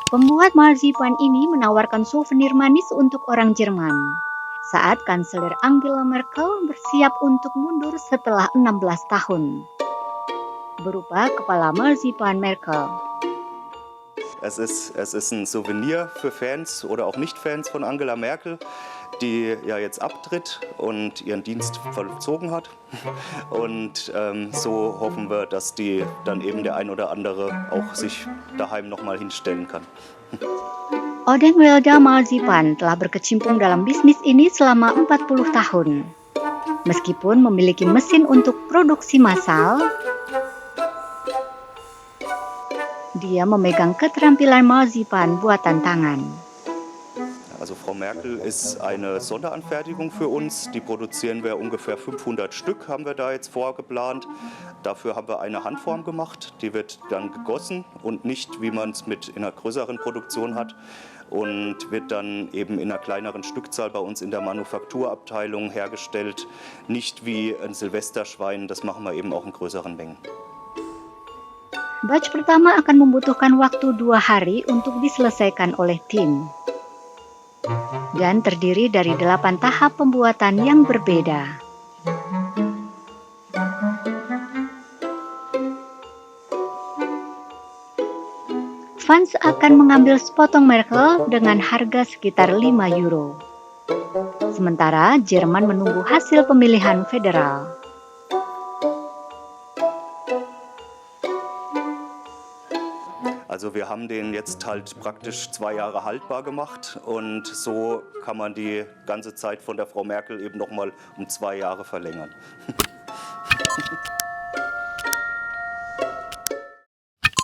Pembuat marzipan ini menawarkan souvenir manis untuk orang Jerman saat Kanselir Angela Merkel bersiap untuk mundur setelah 16 tahun. Berupa kepala marzipan Merkel. Es ist ein Souvenir für Fans oder auch Nicht-Fans von Angela Merkel, die ja jetzt abtritt und ihren Dienst vollzogen hat. Und so hoffen wir, dass die dann eben der ein oder andere auch sich daheim nochmal hinstellen kann. Odeng Welda Marzipan telah berkecimpung dalam bisnis ini selama 40 tahun. Meskipun memiliki mesin untuk produksi massal, dia memegang keterampilan marzipan buatan tangan. Also Frau Merkel ist eine Sonderanfertigung für uns. Die produzieren wir ungefähr 500 Stück, haben wir da jetzt vorgeplant. Dafür haben wir eine Handform gemacht. Die wird dann gegossen und nicht, wie man es in einer größeren Produktion hat. Und wird dann eben in einer kleineren Stückzahl bei uns in der Manufakturabteilung hergestellt. Nicht wie ein Silvesterschwein, das machen wir eben auch in größeren Mengen. Batch pertama akan membutuhkan waktu 2 hari untuk diselesaikan oleh tim. Dan terdiri dari 8 tahap pembuatan yang berbeda. Fans akan mengambil sepotong Merkel dengan harga sekitar 5 euro. Sementara Jerman menunggu hasil pemilihan federal. Also wir haben den jetzt halt praktisch 2 Jahre haltbar gemacht und so kann man die ganze Zeit von der Frau Merkel eben nochmal um 2 Jahre verlängern.